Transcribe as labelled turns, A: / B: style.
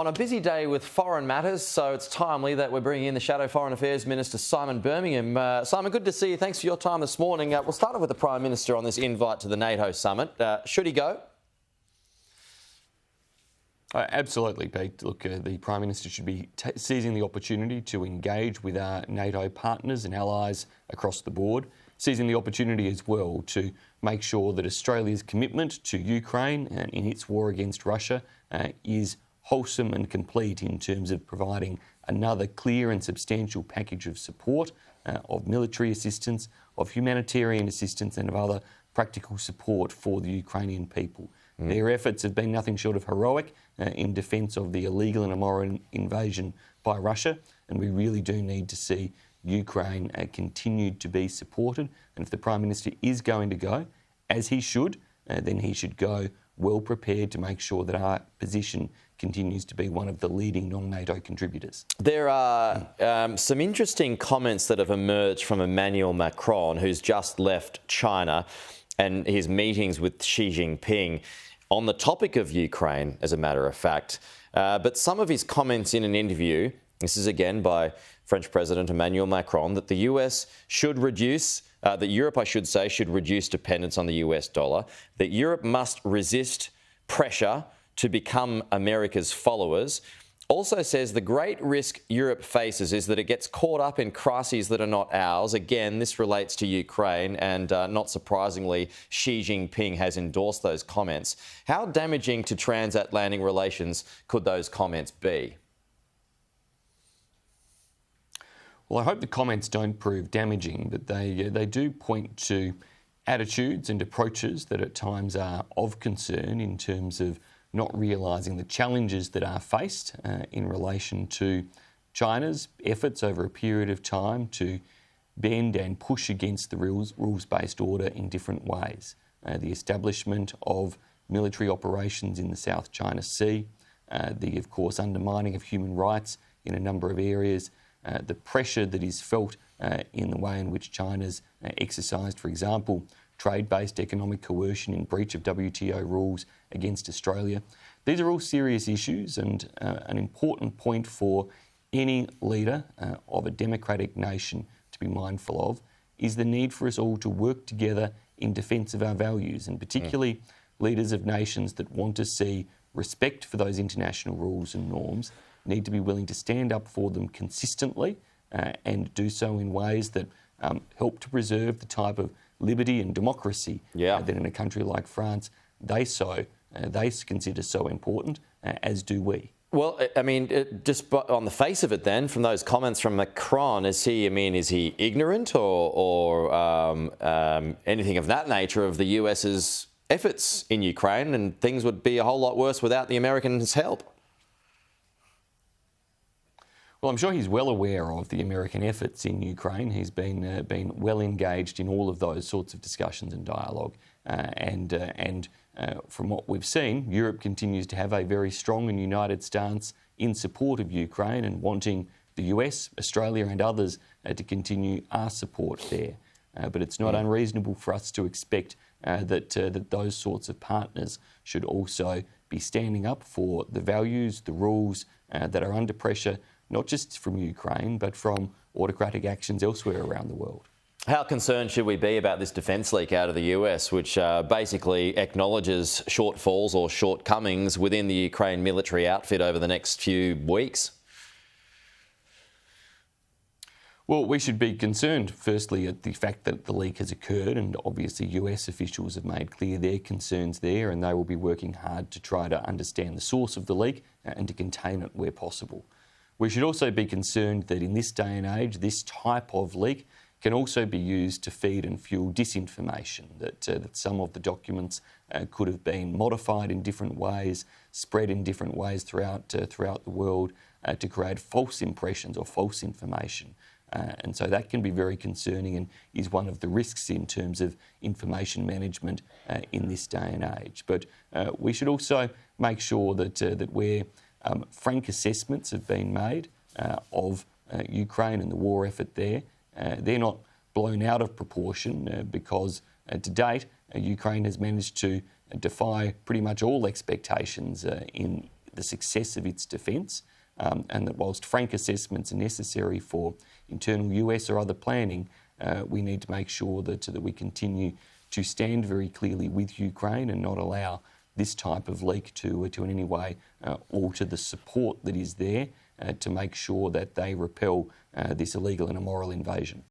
A: On a busy day with foreign matters, so it's timely that we're bringing in the Shadow Foreign Affairs Minister, Simon Birmingham. Simon, good to see you. Thanks for your time this morning. We'll start off with the Prime Minister on this invite to the NATO summit. Should he go?
B: Absolutely, Pete. Look, the Prime Minister should be seizing the opportunity to engage with our NATO partners and allies across the board, seizing the opportunity as well to make sure that Australia's commitment to Ukraine and in its war against Russia is wholesome and complete in terms of providing another clear and substantial package of support, of military assistance, of humanitarian assistance and of other practical support for the Ukrainian people. Their efforts have been nothing short of heroic in defence of the illegal and immoral invasion by Russia, and we really do need to see Ukraine continued to be supported. And if the Prime Minister is going to go, as he should, then he should go well prepared to make sure that our position continues to be one of the leading non-NATO contributors.
A: There are some interesting comments that have emerged from Emmanuel Macron, who's just left China, and his meetings with Xi Jinping on the topic of Ukraine, as a matter of fact. But some of his comments in an interview, this is again by French President Emmanuel Macron, that the US should reduce, that Europe, I should say, should reduce dependence on the US dollar, that Europe must resist pressure to become America's followers. Also says the great risk Europe faces is that it gets caught up in crises that are not ours. Again, this relates to Ukraine, and not surprisingly, Xi Jinping has endorsed those comments. How damaging to transatlantic relations could those comments be?
B: Well, I hope the comments don't prove damaging, but they do point to attitudes and approaches that at times are of concern in terms of not realising the challenges that are faced in relation to China's efforts over a period of time to bend and push against the rules-based order in different ways. The establishment of military operations in the South China Sea, of course, undermining of human rights in a number of areas, the pressure that is felt in the way in which China's exercised, for example, trade-based economic coercion in breach of WTO rules against Australia. These are all serious issues, and an important point for any leader of a democratic nation to be mindful of is the need for us all to work together in defence of our values, and particularly leaders of nations that want to see respect for those international rules and norms need to be willing to stand up for them consistently and do so in ways that help to preserve the type of liberty and democracy that in a country like France they consider so important, as do we.
A: Well, I mean, just on the face of it then, from those comments from Macron, is he ignorant or anything of that nature of the US's efforts in Ukraine, and things would be a whole lot worse without the Americans' help?
B: Well, I'm sure he's well aware of the American efforts in Ukraine. He's been well engaged in all of those sorts of discussions and dialogue. And from what we've seen, Europe continues to have a very strong and united stance in support of Ukraine and wanting the US, Australia and others to continue our support there. But it's not unreasonable for us to expect that those sorts of partners should also be standing up for the values, the rules that are under pressure, not just from Ukraine, but from autocratic actions elsewhere around the world.
A: How concerned should we be about this defence leak out of the US, which basically acknowledges shortfalls or shortcomings within the Ukraine military outfit over the next few weeks?
B: Well, we should be concerned, firstly, at the fact that the leak has occurred, and obviously US officials have made clear their concerns there, and they will be working hard to try to understand the source of the leak and to contain it where possible. We should also be concerned that in this day and age, this type of leak can also be used to feed and fuel disinformation, that some of the documents could have been modified in different ways, spread in different ways throughout the world to create false impressions or false information. And so that can be very concerning and is one of the risks in terms of information management in this day and age. But we should also make sure that where frank assessments have been made of Ukraine and the war effort there, they're not blown out of proportion because to date Ukraine has managed to defy pretty much all expectations in the success of its defence, and that whilst frank assessments are necessary for internal US or other planning, we need to make sure that we continue to stand very clearly with Ukraine and not allow this type of leak to in any way alter the support that is there to make sure that they repel this illegal and immoral invasion.